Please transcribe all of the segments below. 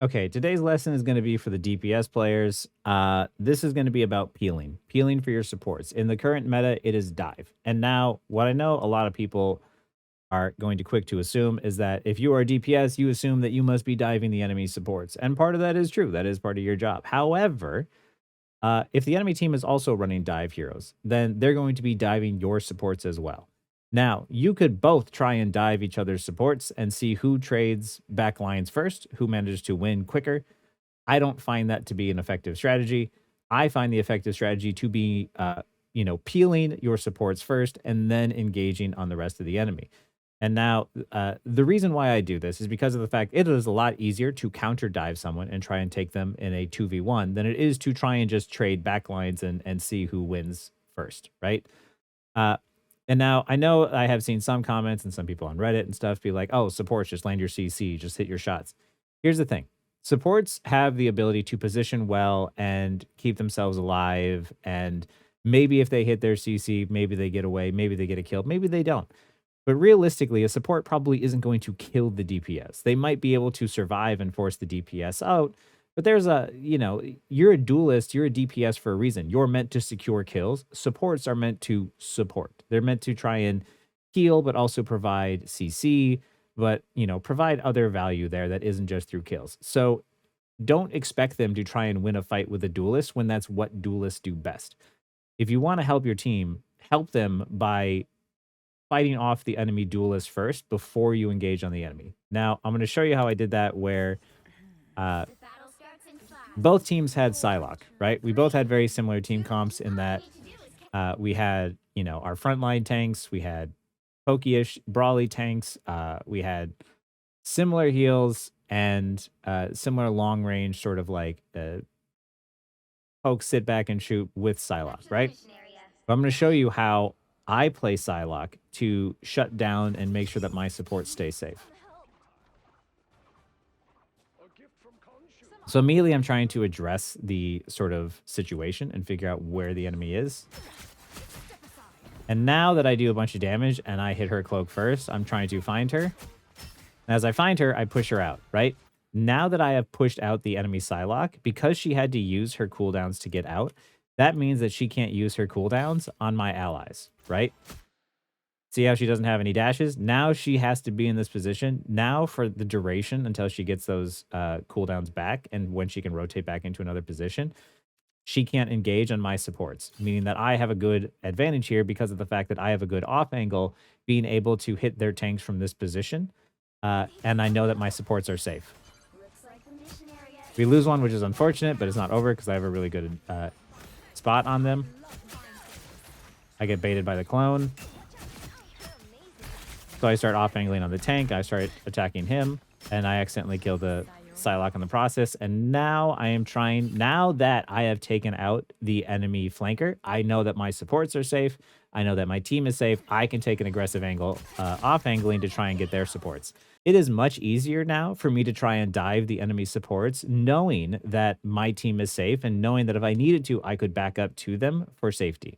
Okay, today's lesson is going to be for the DPS players. This is going to be about peeling, peeling for your supports. In the current meta, it is dive. And now, what I know a lot of people are going to quick to assume is that if you are a DPS, you assume that you must be diving the enemy supports. And part of that is true. That is part of your job. However, if the enemy team is also running dive heroes, then they're going to be diving your supports as well. Now, you could both try and dive each other's supports and see who trades backlines first, who manages to win quicker. I don't find that to be an effective strategy. I find the effective strategy to be, peeling your supports first and then engaging on the rest of the enemy. And now, the reason why I do this is because of the fact it is a lot easier to counter dive someone and try and take them in a 2v1 than it is to try and just trade backlines and see who wins first, right? Uh, and now I know I have seen some comments and some people on Reddit and stuff be like, oh, supports, just land your CC, just hit your shots. Here's the thing. Supports have the ability to position well and keep themselves alive. And maybe if they hit their CC, maybe they get away, maybe they get a kill, maybe they don't. But realistically, a support probably isn't going to kill the DPS. They might be able to survive and force the DPS out. But there's you're a duelist, you're a DPS for a reason. You're meant to secure kills. Supports are meant to support. They're meant to try and heal, but also provide CC, but, provide other value there that isn't just through kills. So don't expect them to try and win a fight with a duelist when that's what duelists do best. If you want to help your team, help them by fighting off the enemy duelist first before you engage on the enemy. Now, I'm going to show you how I did that where uh, both teams had Psylocke, right? We both had very similar team comps in that we had, our frontline tanks, we had pokey-ish, brawly tanks, we had similar heals and similar long range sort of like poke, sit back and shoot with Psylocke, right? But I'm going to show you how I play Psylocke to shut down and make sure that my supports stay safe. So immediately I'm trying to address the sort of situation and figure out where the enemy is. And now that I do a bunch of damage and I hit her cloak first, I'm trying to find her. And as I find her, I push her out, right? Now that I have pushed out the enemy Psylocke, because she had to use her cooldowns to get out, that means that she can't use her cooldowns on my allies, right? See how she doesn't have any dashes? Now she has to be in this position now for the duration until she gets those cooldowns back, and when she can rotate back into another position, she can't engage on my supports, meaning that I have a good advantage here because of the fact that I have a good off angle, being able to hit their tanks from this position, and I know that my supports are safe. We lose one, which is unfortunate, but it's not over because I have a really good spot on them. I get baited by the clone. So I start off-angling on the tank, I start attacking him, and I accidentally kill the Psylocke in the process. And now now that I have taken out the enemy flanker, I know that my supports are safe, I know that my team is safe, I can take an aggressive angle, off-angling to try and get their supports. It is much easier now for me to try and dive the enemy supports, knowing that my team is safe and knowing that if I needed to, I could back up to them for safety.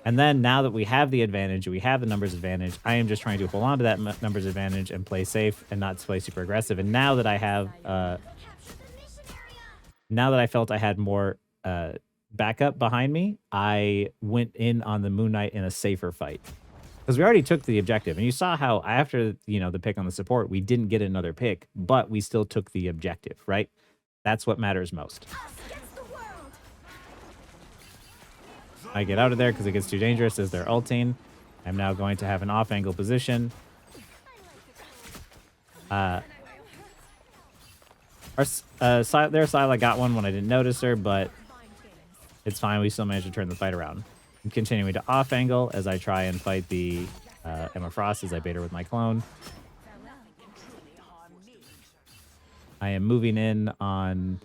And then now that we have the advantage, we have the numbers advantage, I am just trying to hold on to that numbers advantage and play safe and not play super aggressive. And now that I have, now that I felt I had more backup behind me, I went in on the Moon Knight in a safer fight. Because we already took the objective. And you saw how after, the pick on the support, we didn't get another pick, but we still took the objective, right? That's what matters most. I get out of there because it gets too dangerous as they're ulting. I'm now going to have an off-angle position. Their Psylocke got one when I didn't notice her, but it's fine. We still managed to turn the fight around. I'm continuing to off-angle as I try and fight the Emma Frost as I bait her with my clone. I am moving in on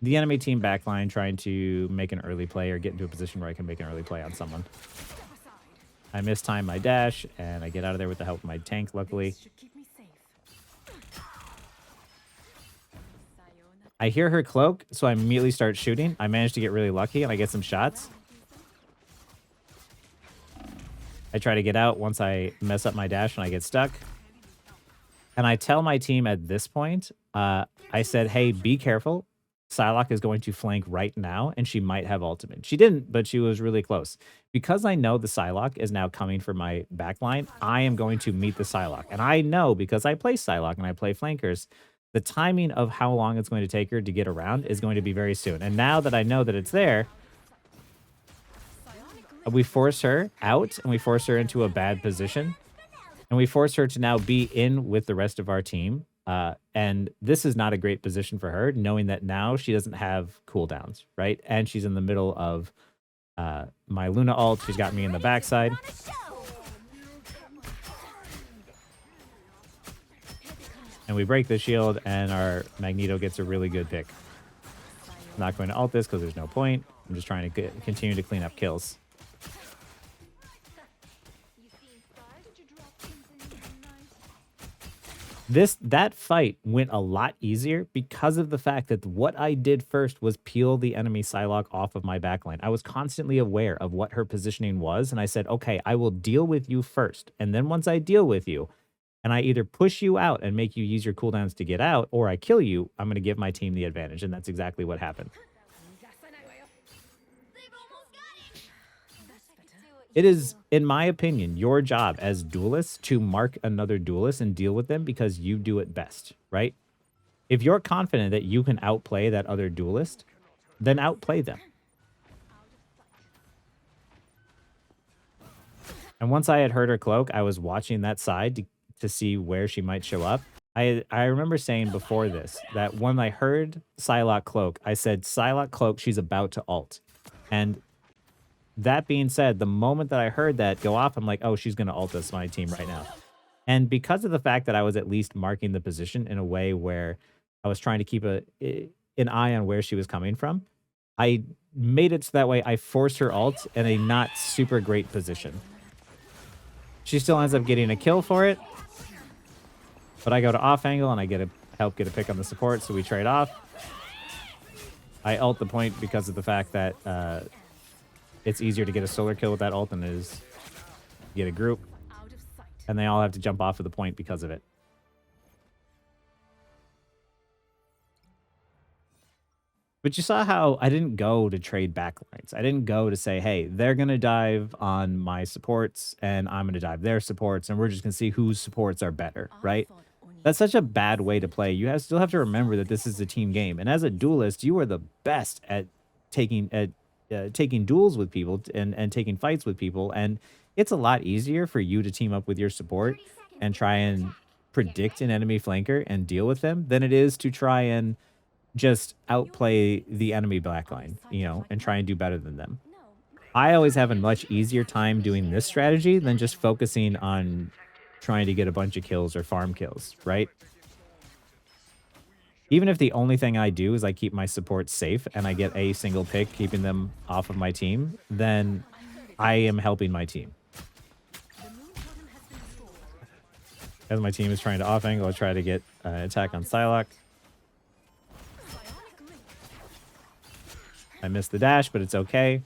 the enemy team backline, trying to make an early play or get into a position where I can make an early play on someone. I mistime my dash, and I get out of there with the help of my tank, luckily. I hear her cloak, so I immediately start shooting. I manage to get really lucky, and I get some shots. I try to get out once I mess up my dash and I get stuck. And I tell my team at this point, I said, hey, be careful. Psylocke is going to flank right now, and she might have ultimate. She didn't, but she was really close. Because I know the Psylocke is now coming for my backline, I am going to meet the Psylocke. And I know, because I play Psylocke and I play flankers, the timing of how long it's going to take her to get around is going to be very soon. And now that I know that it's there, we force her out and we force her into a bad position. And we force her to now be in with the rest of our team. And this is not a great position for her, knowing that now she doesn't have cooldowns, right? And she's in the middle of my Luna ult. She's got me in the backside. And we break the shield, and our Magneto gets a really good pick. I'm not going to ult this because there's no point. I'm just trying to continue to clean up kills. That fight went a lot easier because of the fact that what I did first was peel the enemy Psylocke off of my backline. I was constantly aware of what her positioning was, and I said, okay, I will deal with you first. And then once I deal with you, and I either push you out and make you use your cooldowns to get out, or I kill you, I'm going to give my team the advantage. And that's exactly what happened. It is, in my opinion, your job as duelists to mark another duelist and deal with them because you do it best, right? If you're confident that you can outplay that other duelist, then outplay them. And once I had heard her cloak, I was watching that side to see where she might show up. I remember saying before this that when I heard Psylocke cloak, I said, Psylocke cloak, she's about to ult. And that being said, the moment that I heard that go off, I'm like, oh, she's going to ult us my team right now. And because of the fact that I was at least marking the position in a way where I was trying to keep an eye on where she was coming from, I made it so that way I forced her ult in a not super great position. She still ends up getting a kill for it, but I go to off angle and I help get a pick on the support, so we trade off. I ult the point because of the fact that it's easier to get a solar kill with that ult than it is to get a group. And they all have to jump off of the point because of it. But you saw how I didn't go to trade backlines. I didn't go to say, hey, they're going to dive on my supports and I'm going to dive their supports and we're just going to see whose supports are better, right? That's such a bad way to play. You still have to remember that this is a team game. And as a duelist, you are the best at taking duels with people and taking fights with people. And it's a lot easier for you to team up with your support and try and predict an enemy flanker and deal with them than it is to try and just outplay the enemy backline, you know, and try and do better than them. I always have a much easier time doing this strategy than just focusing on trying to get a bunch of kills or farm kills, right? Even if the only thing I do is I keep my support safe and I get a single pick, keeping them off of my team, then I am helping my team. As my team is trying to off angle, I try to get an attack on Psylocke. I missed the dash, but it's okay.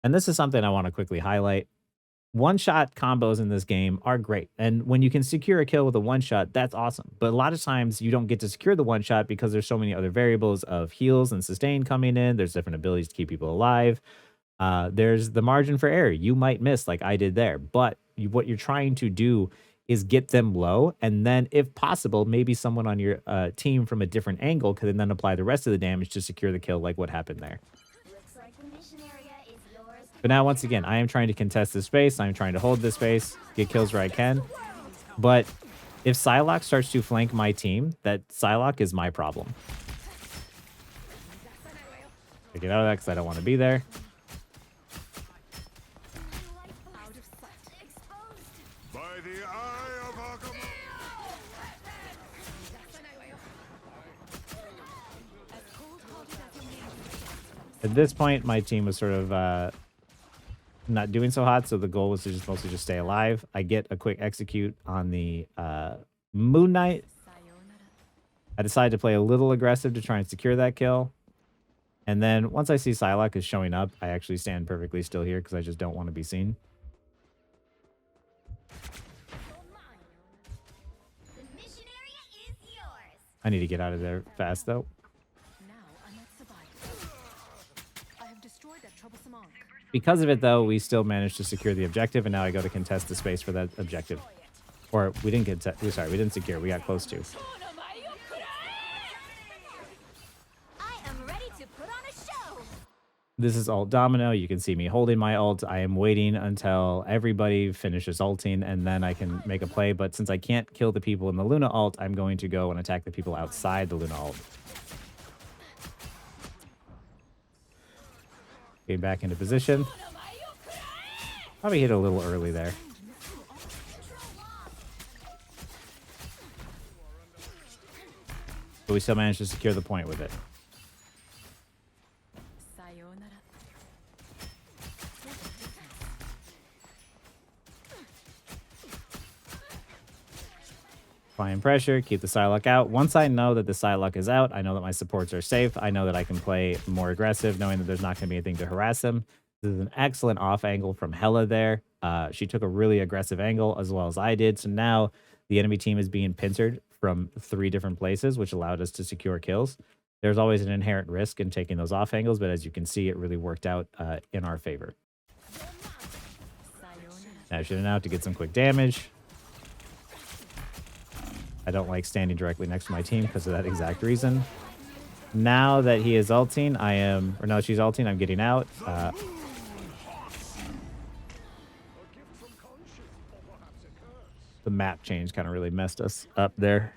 And this is something I want to quickly highlight. One-shot combos in this game are great. And when you can secure a kill with a one-shot, that's awesome. But a lot of times you don't get to secure the one-shot because there's so many other variables of heals and sustain coming in. There's different abilities to keep people alive. There's the margin for error. You might miss like I did there. But what you're trying to do is get them low. And then if possible, maybe someone on your team from a different angle could then apply the rest of the damage to secure the kill like what happened there. But now, once again, I am trying to contest this space. I'm trying to hold this space, get kills where I can. But if Psylocke starts to flank my team, that Psylocke is my problem. I get out of that because I don't want to be there. At this point, my team was sort of not doing so hot, so the goal was to just mostly just stay alive. I get a quick execute on the Moon Knight. I decided to play a little aggressive to try and secure that kill. And then once I see Psylocke is showing up, I actually stand perfectly still here because I just don't want to be seen. I need to get out of there fast, though. Because of it, though, we still managed to secure the objective, and now I go to contest the space for that objective. Or we didn't get... Sorry, we didn't secure. We got close to. This is ult domino. You can see me holding my ult. I am waiting until everybody finishes ulting, and then I can make a play. But since I can't kill the people in the Luna ult, I'm going to go and attack the people outside the Luna ult. Getting back into position. Probably hit a little early there. But we still managed to secure the point with it. Applying pressure, keep the Psylocke out. Once I know that the Psylocke is out, I know that my supports are safe. I know that I can play more aggressive, knowing that there's not going to be anything to harass them. This is an excellent off angle from Hela there. She took a really aggressive angle as well as I did. So now the enemy team is being pincered from 3 different places, which allowed us to secure kills. There's always an inherent risk in taking those off angles, but as you can see, it really worked out in our favor. Now shooting out to get some quick damage. I don't like standing directly next to my team because of that exact reason. Now that he is ulting, she's ulting, I'm getting out. The map change kind of really messed us up there.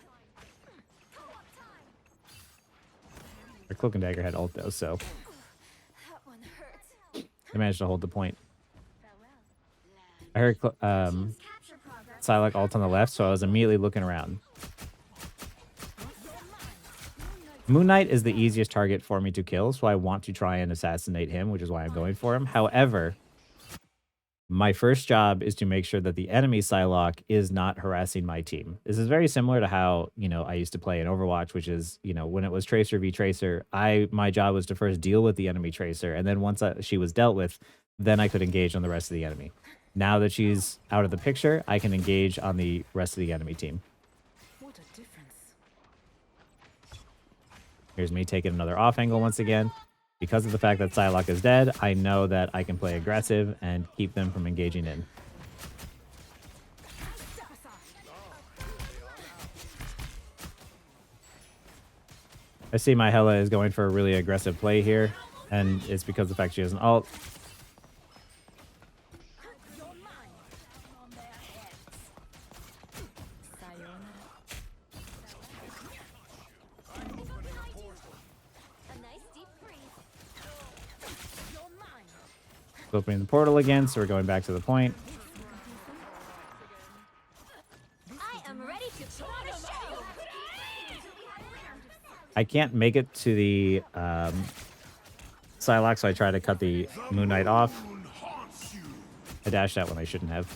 Our Cloak and Dagger had ult though, so they managed to hold the point. I heard Psylocke ult on the left, so I was immediately looking around. Moon Knight is the easiest target for me to kill, so I want to try and assassinate him, which is why I'm going for him. However, my first job is to make sure that the enemy Psylocke is not harassing my team. This is very similar to how, I used to play in Overwatch, which is, when it was Tracer v Tracer, my job was to first deal with the enemy Tracer, and then once she was dealt with, then I could engage on the rest of the enemy. Now that she's out of the picture, I can engage on the rest of the enemy team. What a difference. Here's me taking another off angle once again. Because of the fact that Psylocke is dead, I know that I can play aggressive and keep them from engaging in. I see my Hela is going for a really aggressive play here, and it's because of the fact she has an ult. Opening the portal again, so we're going back to the point. I can't make it to the Psylocke, so I try to cut the Moon Knight off. I dashed out when I shouldn't have.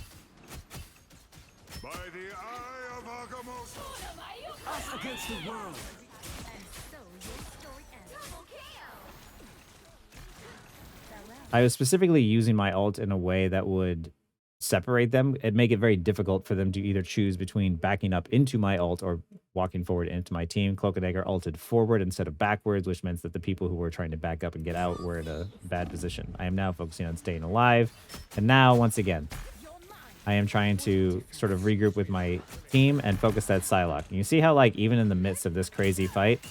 I was specifically using my ult in a way that would separate them and make it very difficult for them to either choose between backing up into my ult or walking forward into my team. Cloak and Dagger ulted forward instead of backwards, which meant that the people who were trying to back up and get out were in a bad position. I am now focusing on staying alive. And now, once again, I am trying to sort of regroup with my team and focus that Psylocke. And you see how, even in the midst of this crazy fight,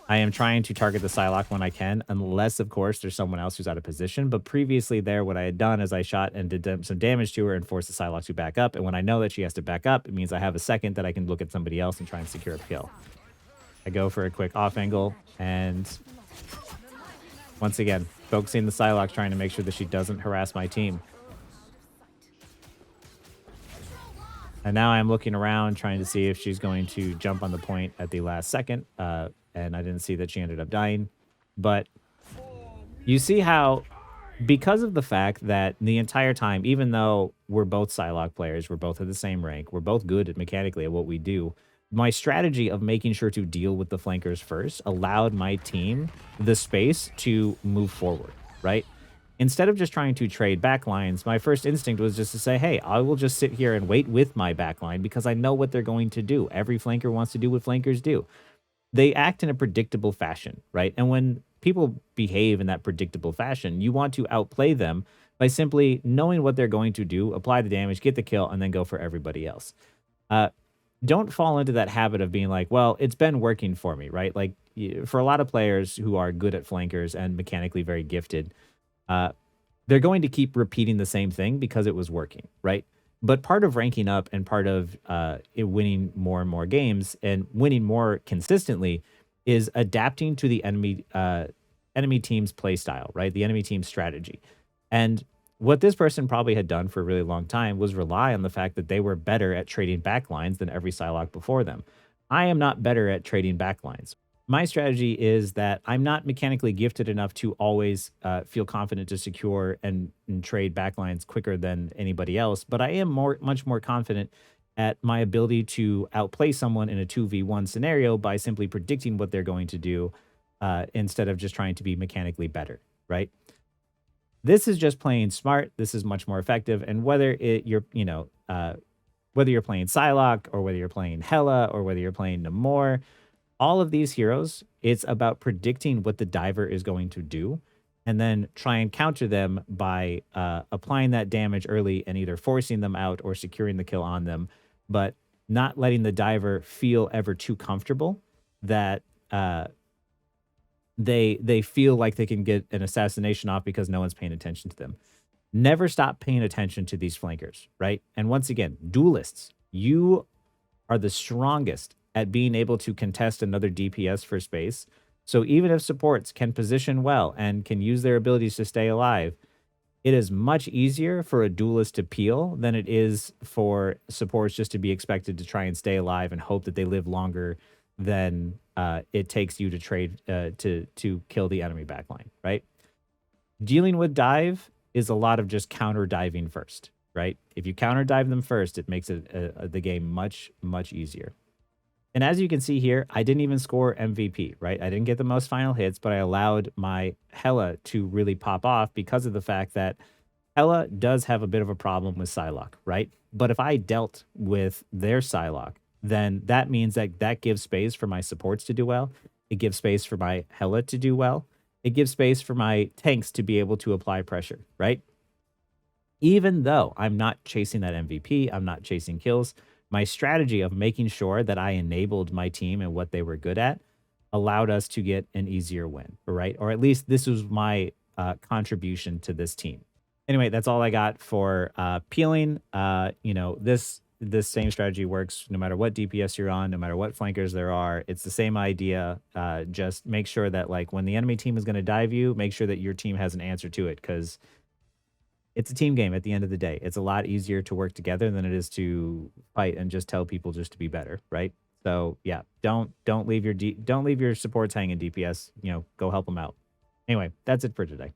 I am trying to target the Psylocke when I can, unless, of course, there's someone else who's out of position. But previously there, what I had done is I shot and did some damage to her and forced the Psylocke to back up. And when I know that she has to back up, it means I have a second that I can look at somebody else and try and secure a kill. I go for a quick off angle, and once again, focusing the Psylocke, trying to make sure that she doesn't harass my team. And now I'm looking around, trying to see if she's going to jump on the point at the last second. And I didn't see that she ended up dying. But you see how, because of the fact that the entire time, even though we're both Psylocke players, we're both at the same rank, we're both good at mechanically at what we do, my strategy of making sure to deal with the flankers first allowed my team the space to move forward, right? Instead of just trying to trade backlines, my first instinct was just to say, hey, I will just sit here and wait with my backline because I know what they're going to do. Every flanker wants to do what flankers do. They act in a predictable fashion, right? And when people behave in that predictable fashion, you want to outplay them by simply knowing what they're going to do, apply the damage, get the kill, and then go for everybody else. Uh, don't fall into that habit of being like, well, it's been working for me, right? Like for a lot of players who are good at flankers and mechanically very gifted, uh, they're going to keep repeating the same thing because it was working, right? But part of ranking up and part of winning more and more games and winning more consistently is adapting to the enemy team's play style, right? The enemy team's strategy. And what this person probably had done for a really long time was rely on the fact that they were better at trading backlines than every Psylocke before them. I am not better at trading backlines. My strategy is that I'm not mechanically gifted enough to always feel confident to secure and trade backlines quicker than anybody else, but I am much more confident at my ability to outplay someone in a 2v1 scenario by simply predicting what they're going to do instead of just trying to be mechanically better, right? This is just playing smart. This is much more effective. And whether whether you're playing Psylocke or whether you're playing Hela or whether you're playing Namor, all of these heroes, it's about predicting what the diver is going to do and then try and counter them by applying that damage early and either forcing them out or securing the kill on them, but not letting the diver feel ever too comfortable that they feel like they can get an assassination off because no one's paying attention to them. Never stop paying attention to these flankers, right? And once again, duelists, you are the strongest at being able to contest another DPS for space. So even if supports can position well and can use their abilities to stay alive, it is much easier for a duelist to peel than it is for supports just to be expected to try and stay alive and hope that they live longer than it takes you to trade to kill the enemy backline, right? Dealing with dive is a lot of just counter diving first, right? If you counter dive them first, it makes the game much, much easier. And as you can see here, I didn't even score MVP, right? I didn't get the most final hits, but I allowed my Hela to really pop off because of the fact that Hela does have a bit of a problem with Psylocke, right? But if I dealt with their Psylocke, then that means that gives space for my supports to do well. It gives space for my Hela to do well. It gives space for my tanks to be able to apply pressure, right? Even though I'm not chasing that MVP, I'm not chasing kills, my strategy of making sure that I enabled my team and what they were good at allowed us to get an easier win, right? Or at least this was my contribution to this team. Anyway, that's all I got for peeling. This same strategy works no matter what DPS you're on, no matter what flankers there are. It's the same idea. Just make sure that like when the enemy team is going to dive you, make sure that your team has an answer to it because it's a team game at the end of the day. It's a lot easier to work together than it is to fight and just tell people just to be better, right? So yeah, don't leave your supports hanging DPS. Go help them out. Anyway, that's it for today.